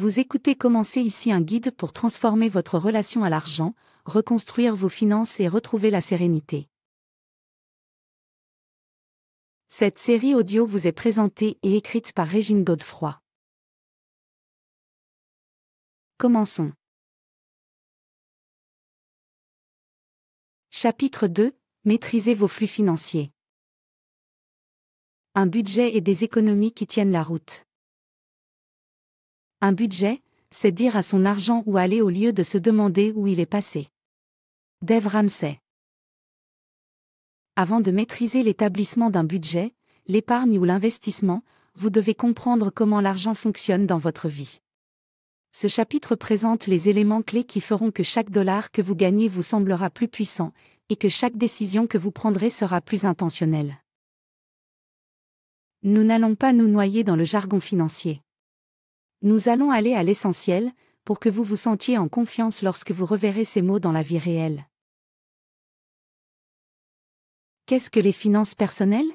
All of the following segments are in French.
Vous écoutez Commencer ici un guide pour transformer votre relation à l'argent, reconstruire vos finances et retrouver la sérénité. Cette série audio vous est présentée et écrite par Régine Godefroy. Commençons. Chapitre 2. Maîtrisez vos flux financiers. Un budget et des économies qui tiennent la route. Un budget, c'est dire à son argent où aller au lieu de se demander où il est passé. Dave Ramsey. Avant de maîtriser l'établissement d'un budget, l'épargne ou l'investissement, vous devez comprendre comment l'argent fonctionne dans votre vie. Ce chapitre présente les éléments clés qui feront que chaque dollar que vous gagnez vous semblera plus puissant, et que chaque décision que vous prendrez sera plus intentionnelle. Nous n'allons pas nous noyer dans le jargon financier. Nous allons aller à l'essentiel, pour que vous vous sentiez en confiance lorsque vous reverrez ces mots dans la vie réelle. Qu'est-ce que les finances personnelles ?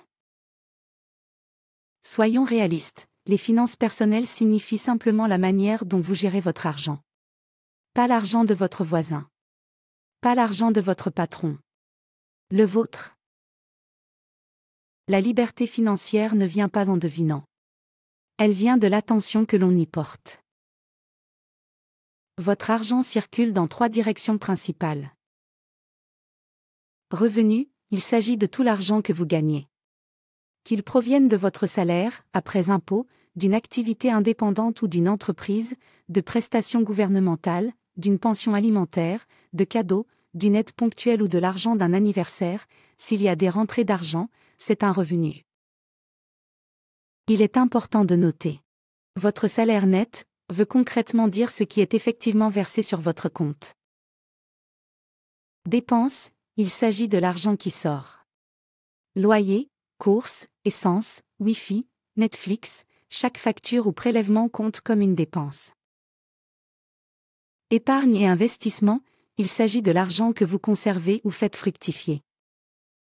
Soyons réalistes, les finances personnelles signifient simplement la manière dont vous gérez votre argent. Pas l'argent de votre voisin. Pas l'argent de votre patron. Le vôtre. La liberté financière ne vient pas en devinant. Elle vient de l'attention que l'on y porte. Votre argent circule dans 3 directions principales. Revenus, il s'agit de tout l'argent que vous gagnez. Qu'il provienne de votre salaire, après impôt, d'une activité indépendante ou d'une entreprise, de prestations gouvernementales, d'une pension alimentaire, de cadeaux, d'une aide ponctuelle ou de l'argent d'un anniversaire, s'il y a des rentrées d'argent, c'est un revenu. Il est important de noter. Votre salaire net veut concrètement dire ce qui est effectivement versé sur votre compte. Dépenses, il s'agit de l'argent qui sort. Loyer, courses, essence, Wi-Fi, Netflix, chaque facture ou prélèvement compte comme une dépense. Épargne et investissement, il s'agit de l'argent que vous conservez ou faites fructifier.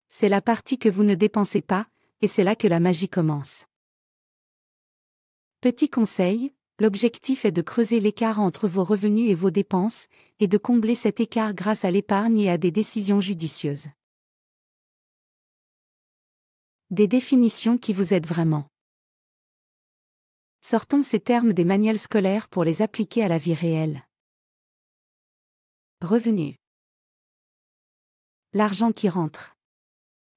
C'est la partie que vous ne dépensez pas, et c'est là que la magie commence. Petit conseil, l'objectif est de creuser l'écart entre vos revenus et vos dépenses, et de combler cet écart grâce à l'épargne et à des décisions judicieuses. Des définitions qui vous aident vraiment. Sortons ces termes des manuels scolaires pour les appliquer à la vie réelle. Revenus. L'argent qui rentre.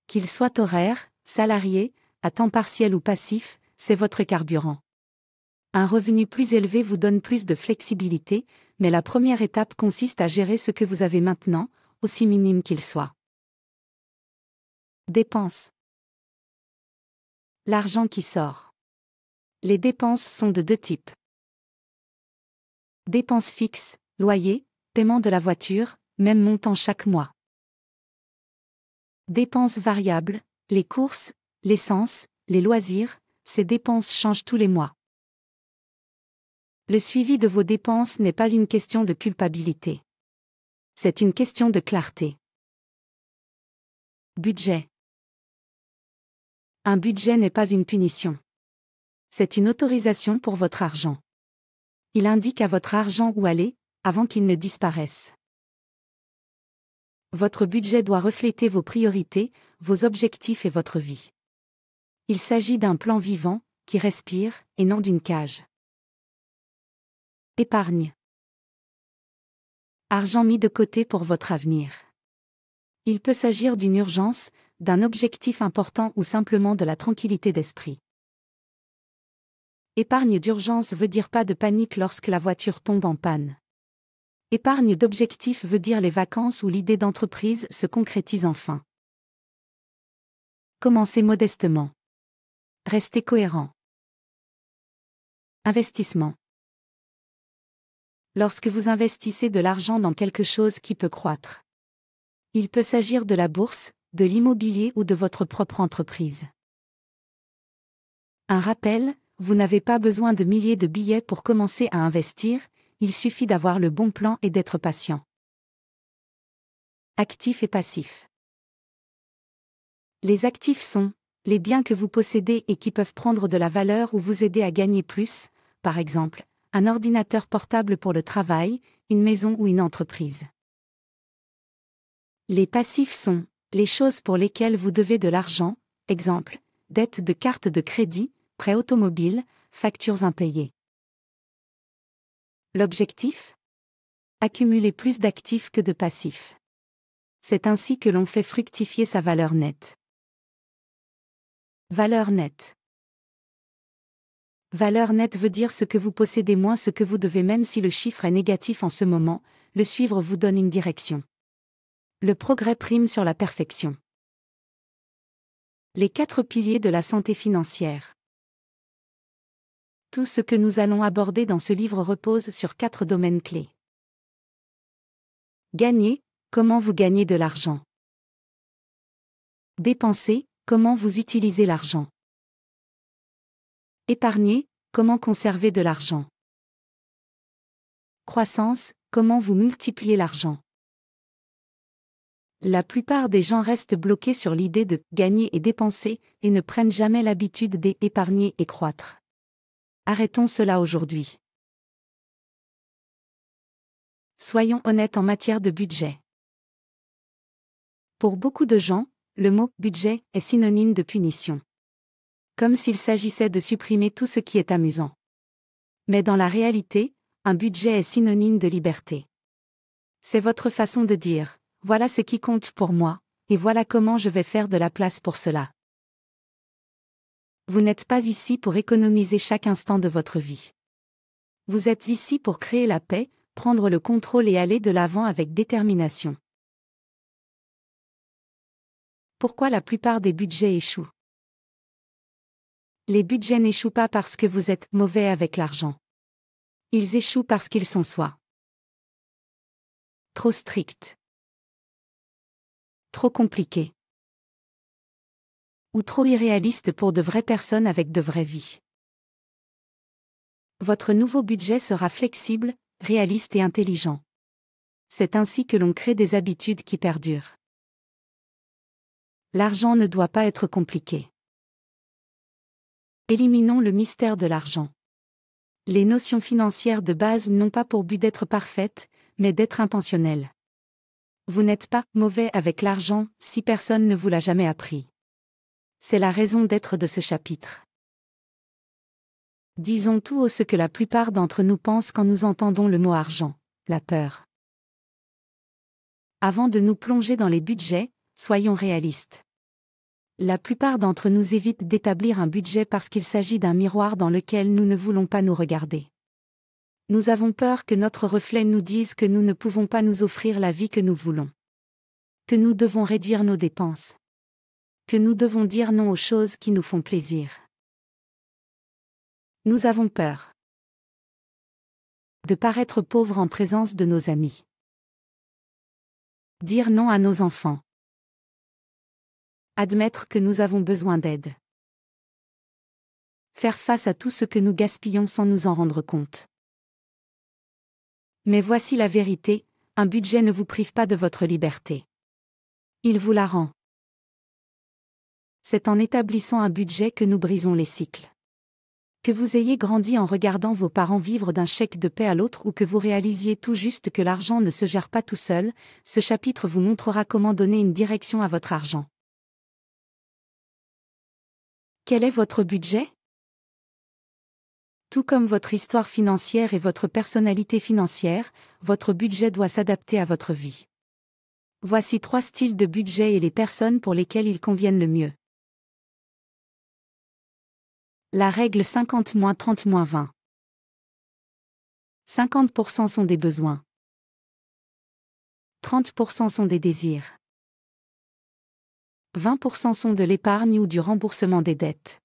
Qu'il soit horaire, salarié, à temps partiel ou passif, c'est votre carburant. Un revenu plus élevé vous donne plus de flexibilité, mais la première étape consiste à gérer ce que vous avez maintenant, aussi minime qu'il soit. Dépenses. L'argent qui sort. Les dépenses sont de 2 types. Dépenses fixes, loyer, paiement de la voiture, même montant chaque mois. Dépenses variables, les courses, l'essence, les loisirs, ces dépenses changent tous les mois. Le suivi de vos dépenses n'est pas une question de culpabilité. C'est une question de clarté. Budget. Un budget n'est pas une punition. C'est une autorisation pour votre argent. Il indique à votre argent où aller, avant qu'il ne disparaisse. Votre budget doit refléter vos priorités, vos objectifs et votre vie. Il s'agit d'un plan vivant, qui respire, et non d'une cage. Épargne. Argent mis de côté pour votre avenir. Il peut s'agir d'une urgence, d'un objectif important ou simplement de la tranquillité d'esprit. Épargne d'urgence veut dire pas de panique lorsque la voiture tombe en panne. Épargne d'objectif veut dire les vacances où l'idée d'entreprise se concrétise enfin. Commencez modestement. Restez cohérent. Investissement. Lorsque vous investissez de l'argent dans quelque chose qui peut croître. Il peut s'agir de la bourse, de l'immobilier ou de votre propre entreprise. Un rappel, vous n'avez pas besoin de milliers de billets pour commencer à investir, il suffit d'avoir le bon plan et d'être patient. Actifs et passifs. Les actifs sont les biens que vous possédez et qui peuvent prendre de la valeur ou vous aider à gagner plus, par exemple, un ordinateur portable pour le travail, une maison ou une entreprise. Les passifs sont les choses pour lesquelles vous devez de l'argent, exemple, dette de carte de crédit, prêt automobile, factures impayées. L'objectif ? Accumuler plus d'actifs que de passifs. C'est ainsi que l'on fait fructifier sa valeur nette. Valeur nette. Valeur nette veut dire ce que vous possédez moins ce que vous devez même si le chiffre est négatif en ce moment, le suivre vous donne une direction. Le progrès prime sur la perfection. Les 4 piliers de la santé financière. Tout ce que nous allons aborder dans ce livre repose sur 4 domaines clés. Gagner, comment vous gagnez de l'argent. Dépenser, comment vous utilisez l'argent. Épargner, comment conserver de l'argent. Croissance, comment vous multipliez l'argent. La plupart des gens restent bloqués sur l'idée de gagner et dépenser et ne prennent jamais l'habitude d'épargner et croître. Arrêtons cela aujourd'hui. Soyons honnêtes en matière de budget. Pour beaucoup de gens, le mot « budget » est synonyme de punition. Comme s'il s'agissait de supprimer tout ce qui est amusant. Mais dans la réalité, un budget est synonyme de liberté. C'est votre façon de dire « voilà ce qui compte pour moi, et voilà comment je vais faire de la place pour cela ». Vous n'êtes pas ici pour économiser chaque instant de votre vie. Vous êtes ici pour créer la paix, prendre le contrôle et aller de l'avant avec détermination. Pourquoi la plupart des budgets échouent ? Les budgets n'échouent pas parce que vous êtes mauvais avec l'argent. Ils échouent parce qu'ils sont soit trop stricts, trop compliqués, ou trop irréalistes pour de vraies personnes avec de vraies vies. Votre nouveau budget sera flexible, réaliste et intelligent. C'est ainsi que l'on crée des habitudes qui perdurent. L'argent ne doit pas être compliqué. Éliminons le mystère de l'argent. Les notions financières de base n'ont pas pour but d'être parfaites, mais d'être intentionnelles. Vous n'êtes pas mauvais avec l'argent si personne ne vous l'a jamais appris. C'est la raison d'être de ce chapitre. Disons tout haut ce que la plupart d'entre nous pensent quand nous entendons le mot argent, la peur. Avant de nous plonger dans les budgets, soyons réalistes. La plupart d'entre nous évitent d'établir un budget parce qu'il s'agit d'un miroir dans lequel nous ne voulons pas nous regarder. Nous avons peur que notre reflet nous dise que nous ne pouvons pas nous offrir la vie que nous voulons. Que nous devons réduire nos dépenses. Que nous devons dire non aux choses qui nous font plaisir. Nous avons peur de paraître pauvres en présence de nos amis. Dire non à nos enfants. Admettre que nous avons besoin d'aide. Faire face à tout ce que nous gaspillons sans nous en rendre compte. Mais voici la vérité, un budget ne vous prive pas de votre liberté. Il vous la rend. C'est en établissant un budget que nous brisons les cycles. Que vous ayez grandi en regardant vos parents vivre d'un chèque de paie à l'autre ou que vous réalisiez tout juste que l'argent ne se gère pas tout seul, ce chapitre vous montrera comment donner une direction à votre argent. Quel est votre budget ? Tout comme votre histoire financière et votre personnalité financière, votre budget doit s'adapter à votre vie. Voici 3 styles de budget et les personnes pour lesquelles ils conviennent le mieux. La règle 50-30-20. 50% sont des besoins. 30% sont des désirs. 20% sont de l'épargne ou du remboursement des dettes.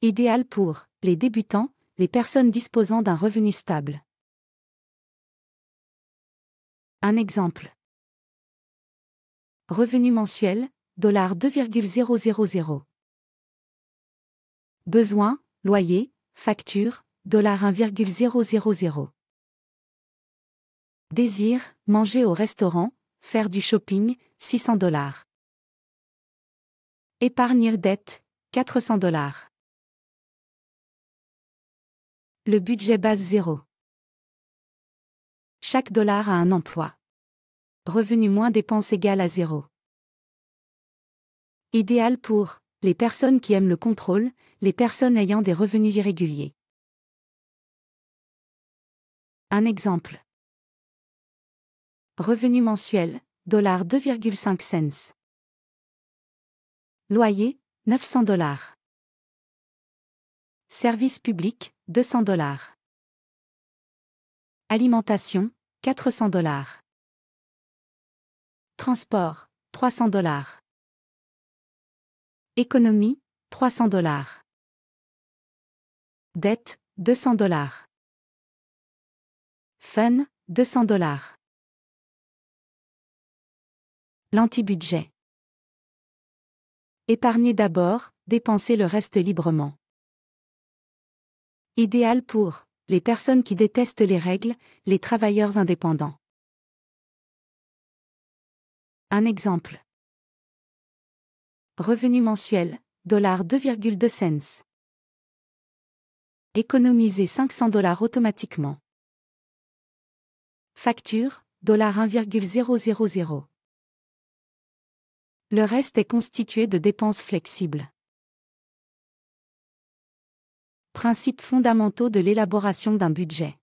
Idéal pour les débutants, les personnes disposant d'un revenu stable. Un exemple. Revenu mensuel, $2,000. Besoin, loyer, facture, $1,000. Désir, manger au restaurant, faire du shopping, $600. Épargne dette, $400. Le budget base 0. Chaque dollar a un emploi. Revenu moins dépenses égale à 0. Idéal pour les personnes qui aiment le contrôle, les personnes ayant des revenus irréguliers. Un exemple. Revenu mensuel, $2,5. Loyer, $900. Service public, $200. Alimentation, $400. Transport, $300. Économie, $300. Dette, $200. Fun, $200. L'anti-budget. Épargnez d'abord, dépensez le reste librement. Idéal pour les personnes qui détestent les règles, les travailleurs indépendants. Un exemple. Revenu mensuel, $2,2. Économisez $500 automatiquement. Facture, $1,000. Le reste est constitué de dépenses flexibles. Principes fondamentaux de l'élaboration d'un budget.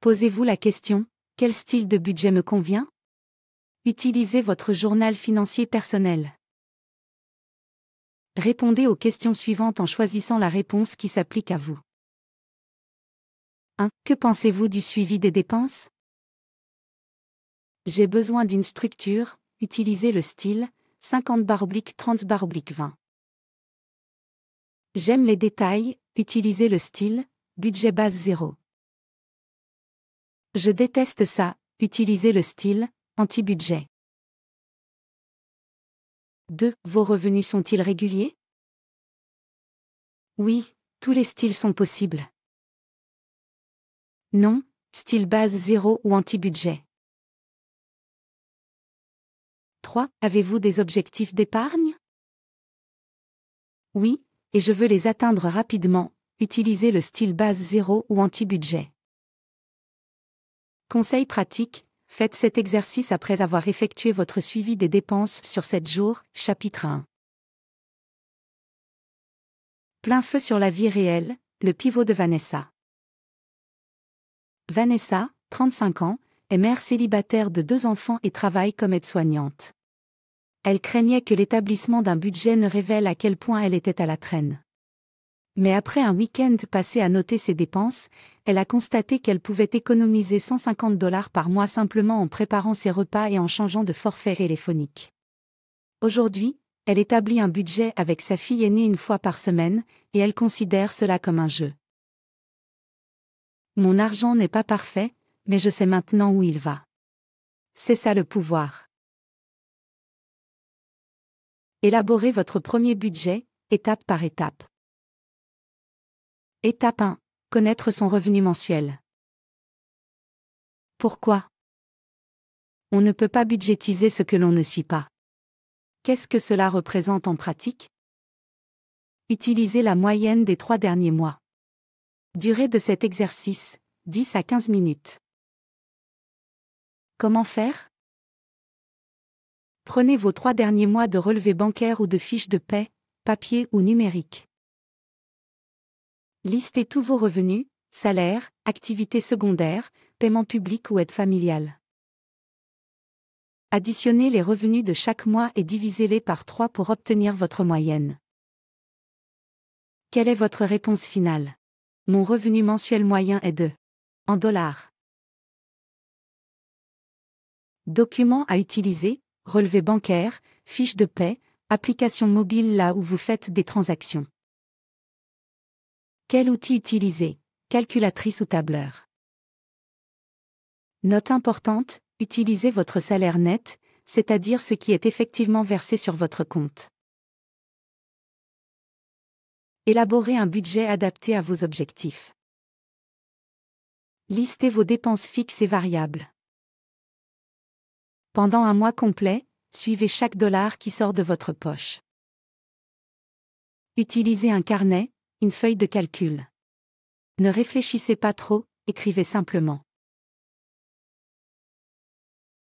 Posez-vous la question, quel style de budget me convient? Utilisez votre journal financier personnel. Répondez aux questions suivantes en choisissant la réponse qui s'applique à vous. 1. Que pensez-vous du suivi des dépenses? J'ai besoin d'une structure, utilisez le style 50/30/20. J'aime les détails, utilisez le style budget base 0. Je déteste ça, utilisez le style anti-budget. 2. Vos revenus sont-ils réguliers? Oui, tous les styles sont possibles. Non, style base 0 ou anti-budget. 3. Avez-vous des objectifs d'épargne? Oui, et je veux les atteindre rapidement, utilisez le style base 0 ou anti-budget. Conseil pratique, faites cet exercice après avoir effectué votre suivi des dépenses sur 7 jours, chapitre 1. Plein feu sur la vie réelle, le pivot de Vanessa. Vanessa, 35 ans, est mère célibataire de 2 enfants et travaille comme aide-soignante. Elle craignait que l'établissement d'un budget ne révèle à quel point elle était à la traîne. Mais après un week-end passé à noter ses dépenses, elle a constaté qu'elle pouvait économiser $150 par mois simplement en préparant ses repas et en changeant de forfait téléphonique. Aujourd'hui, elle établit un budget avec sa fille aînée une fois par semaine, et elle considère cela comme un jeu. Mon argent n'est pas parfait, mais je sais maintenant où il va. C'est ça le pouvoir. Élaborez votre premier budget, étape par étape. Étape 1. Connaître son revenu mensuel. Pourquoi? On ne peut pas budgétiser ce que l'on ne suit pas. Qu'est-ce que cela représente en pratique? Utilisez la moyenne des 3 derniers mois. Durée de cet exercice, 10 à 15 minutes. Comment faire? Prenez vos 3 derniers mois de relevés bancaires ou de fiches de paie, papier ou numérique. Listez tous vos revenus, salaires, activités secondaires, paiements publics ou aides familiales. Additionnez les revenus de chaque mois et divisez-les par 3 pour obtenir votre moyenne. Quelle est votre réponse finale? Mon revenu mensuel moyen est de en dollars. Documents à utiliser, relevé bancaire, fiche de paie, application mobile là où vous faites des transactions. Quel outil utiliser? Calculatrice ou tableur? Note importante, utilisez votre salaire net, c'est-à-dire ce qui est effectivement versé sur votre compte. Élaborez un budget adapté à vos objectifs. Listez vos dépenses fixes et variables. Pendant un mois complet, suivez chaque dollar qui sort de votre poche. Utilisez un carnet, une feuille de calcul. Ne réfléchissez pas trop, écrivez simplement.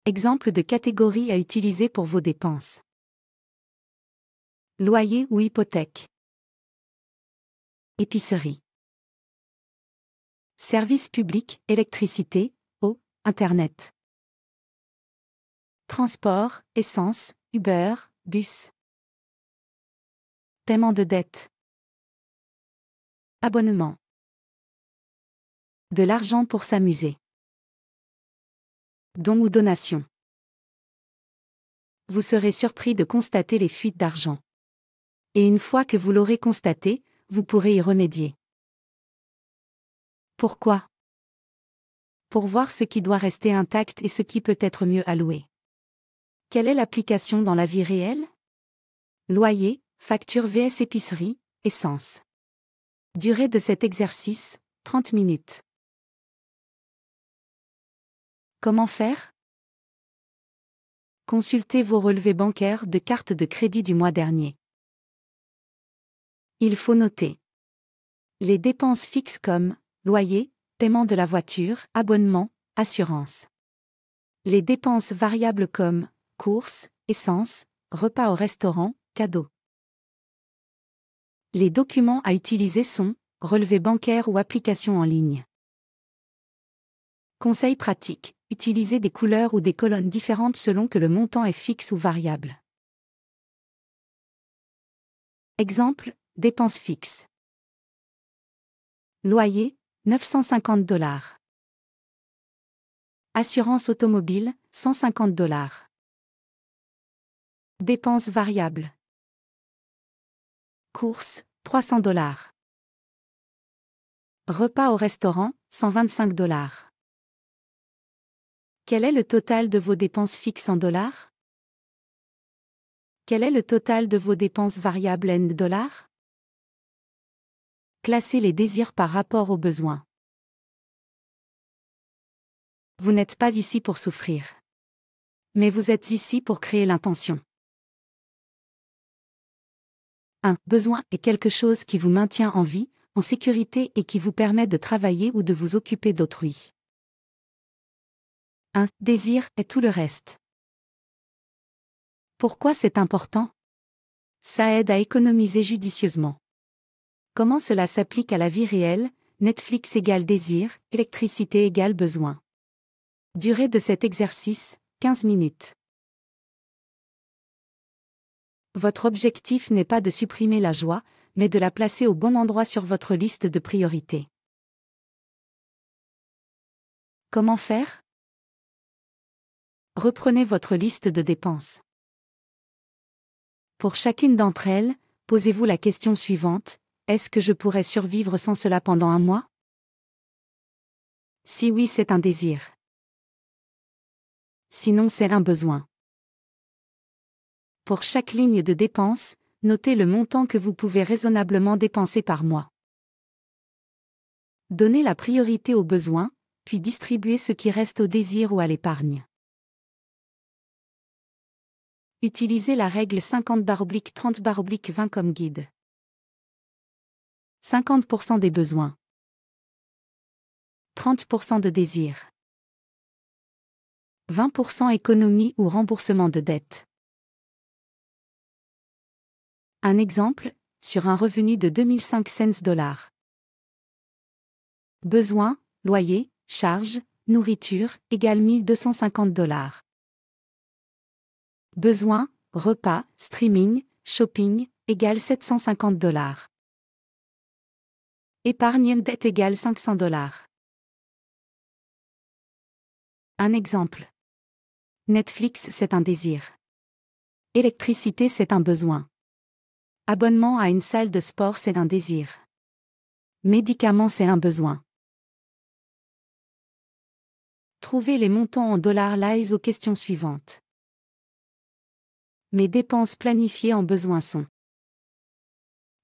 Exemple de catégorie à utiliser pour vos dépenses. Loyer ou hypothèque. Épicerie. Services publics, électricité, eau, Internet. Transport, essence, Uber, bus. Paiement de dette. Abonnement. De l'argent pour s'amuser. Don ou donation. Vous serez surpris de constater les fuites d'argent. Et une fois que vous l'aurez constaté, vous pourrez y remédier. Pourquoi? Pour voir ce qui doit rester intact et ce qui peut être mieux alloué. Quelle est l'application dans la vie réelle? Loyer, facture vs épicerie, essence. Durée de cet exercice, 30 minutes. Comment faire? Consultez vos relevés bancaires de carte de crédit du mois dernier. Il faut noter les dépenses fixes comme loyer, paiement de la voiture, abonnement, assurance. Les dépenses variables comme courses, essence, repas au restaurant, cadeaux. Les documents à utiliser sont relevés bancaires ou applications en ligne. Conseil pratique, utilisez des couleurs ou des colonnes différentes selon que le montant est fixe ou variable. Exemple, dépenses fixes. Loyer, 950 $. Assurance automobile, 150 $. Dépenses variables. Courses, 300 $. Repas au restaurant, 125 $. Quel est le total de vos dépenses fixes en dollars? Quel est le total de vos dépenses variables en dollars? Classez les désirs par rapport aux besoins. Vous n'êtes pas ici pour souffrir. Mais vous êtes ici pour créer l'intention. Un besoin est quelque chose qui vous maintient en vie, en sécurité et qui vous permet de travailler ou de vous occuper d'autrui. Un désir est tout le reste. Pourquoi c'est important? Ça aide à économiser judicieusement. Comment cela s'applique à la vie réelle? Netflix égale désir, électricité égale besoin. Durée de cet exercice, 15 minutes. Votre objectif n'est pas de supprimer la joie, mais de la placer au bon endroit sur votre liste de priorités. Comment faire? Reprenez votre liste de dépenses. Pour chacune d'entre elles, posez-vous la question suivante: est-ce que je pourrais survivre sans cela pendant un mois? Si oui, c'est un désir. Sinon, c'est un besoin. Pour chaque ligne de dépense, notez le montant que vous pouvez raisonnablement dépenser par mois. Donnez la priorité aux besoins, puis distribuez ce qui reste au désir ou à l'épargne. Utilisez la règle 50/30/20 comme guide. 50% des besoins. 30% de désirs. 20% économie ou remboursement de dette. Un exemple, sur un revenu de 2005 $. Besoin, loyer, charges, nourriture, égale 1250 $. Besoin, repas, streaming, shopping, égale 750 $. Épargne dette égale 500 $. Un exemple. Netflix, c'est un désir. Électricité, c'est un besoin. Abonnement à une salle de sport, c'est un désir. Médicaments, c'est un besoin. Trouvez les montants en dollars lies aux questions suivantes. Mes dépenses planifiées en besoins sont.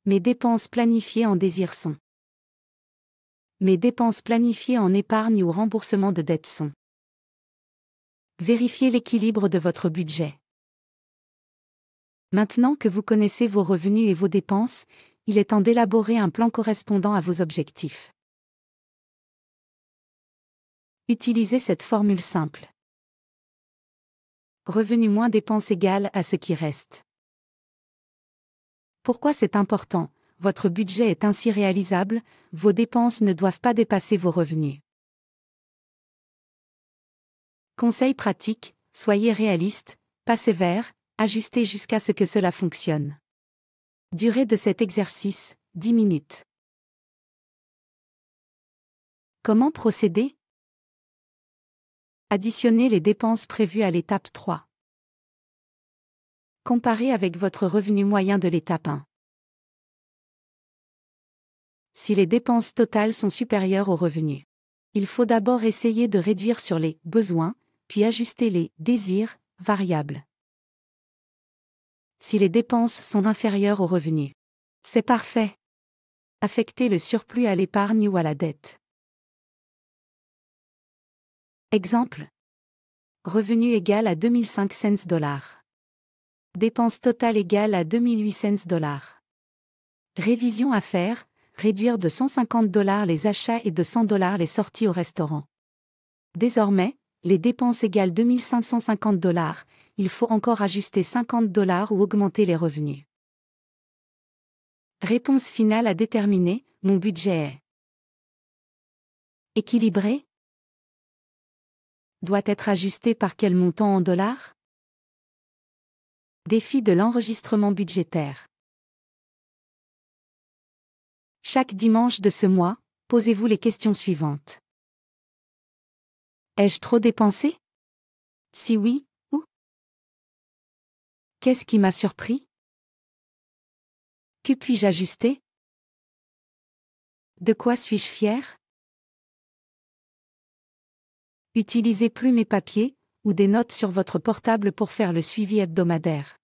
Mes dépenses planifiées en désirs sont. Mes dépenses planifiées en épargne ou remboursement de dettes sont. Vérifiez l'équilibre de votre budget. Maintenant que vous connaissez vos revenus et vos dépenses, il est temps d'élaborer un plan correspondant à vos objectifs. Utilisez cette formule simple. Revenu moins dépenses égale à ce qui reste. Pourquoi c'est important? Votre budget est ainsi réalisable, vos dépenses ne doivent pas dépasser vos revenus. Conseil pratique, soyez réaliste, pas sévère, ajustez jusqu'à ce que cela fonctionne. Durée de cet exercice, 10 minutes. Comment procéder? Additionnez les dépenses prévues à l'étape 3. Comparez avec votre revenu moyen de l'étape 1. Si les dépenses totales sont supérieures aux revenus, il faut d'abord essayer de réduire sur les besoins, puis ajuster les désirs variables. Si les dépenses sont inférieures aux revenus, c'est parfait. Affectez le surplus à l'épargne ou à la dette. Exemple. Revenu égal à 2005 $. Dépenses totales égales à 2008 $. Révision à faire, réduire de $150 les achats et de $100 les sorties au restaurant. Désormais, les dépenses égale 2550 $, il faut encore ajuster $50 ou augmenter les revenus. Réponse finale à déterminer, mon budget est équilibré? Doit être ajusté par quel montant en dollars? Défi de l'enregistrement budgétaire. Chaque dimanche de ce mois, posez-vous les questions suivantes. Ai-je trop dépensé? Si oui, où? Qu'est-ce qui m'a surpris? Que puis-je ajuster? De quoi suis-je fier? Utilisez plume et papier, ou des notes sur votre portable pour faire le suivi hebdomadaire.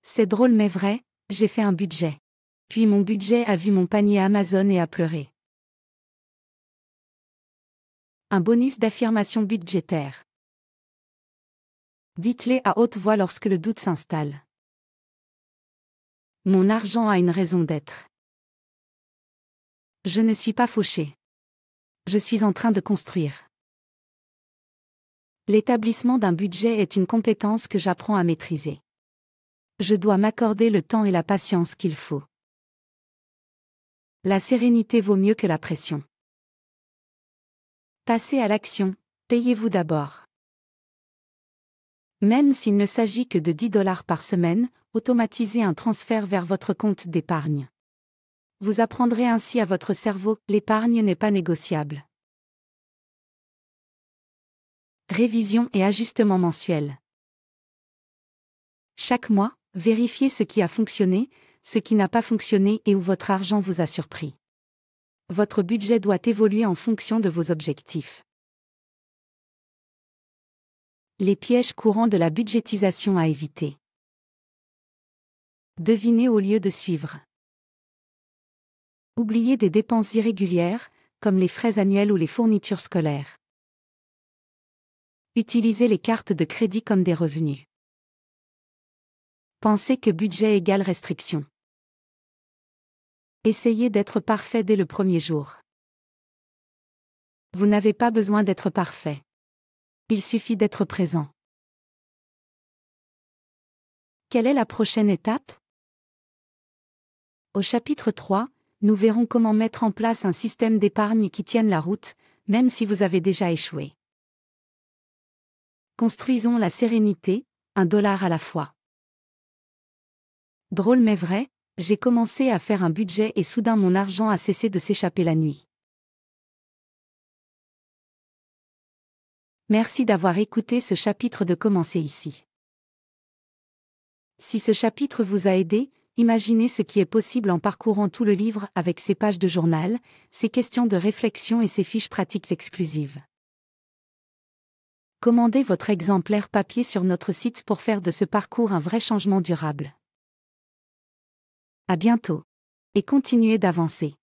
C'est drôle mais vrai, j'ai fait un budget. Puis mon budget a vu mon panier Amazon et a pleuré. Un bonus d'affirmation budgétaire. Dites-les à haute voix lorsque le doute s'installe. Mon argent a une raison d'être. Je ne suis pas fauché. Je suis en train de construire. L'établissement d'un budget est une compétence que j'apprends à maîtriser. Je dois m'accorder le temps et la patience qu'il faut. La sérénité vaut mieux que la pression. Passez à l'action, payez-vous d'abord. Même s'il ne s'agit que de $10 par semaine, automatisez un transfert vers votre compte d'épargne. Vous apprendrez ainsi à votre cerveau, l'épargne n'est pas négociable. Révision et ajustement mensuel. Chaque mois, vérifiez ce qui a fonctionné, ce qui n'a pas fonctionné et où votre argent vous a surpris. Votre budget doit évoluer en fonction de vos objectifs. Les pièges courants de la budgétisation à éviter. Devinez au lieu de suivre. Oubliez des dépenses irrégulières, comme les frais annuels ou les fournitures scolaires. Utilisez les cartes de crédit comme des revenus. Pensez que budget égale restriction. Essayez d'être parfait dès le premier jour. Vous n'avez pas besoin d'être parfait. Il suffit d'être présent. Quelle est la prochaine étape? Au chapitre 3, nous verrons comment mettre en place un système d'épargne qui tienne la route, même si vous avez déjà échoué. Construisons la sérénité, $1 à la fois. Drôle mais vrai, j'ai commencé à faire un budget et soudain mon argent a cessé de s'échapper la nuit. Merci d'avoir écouté ce chapitre de Commencer ici. Si ce chapitre vous a aidé, imaginez ce qui est possible en parcourant tout le livre avec ses pages de journal, ses questions de réflexion et ses fiches pratiques exclusives. Commandez votre exemplaire papier sur notre site pour faire de ce parcours un vrai changement durable. À bientôt. Et continuez d'avancer.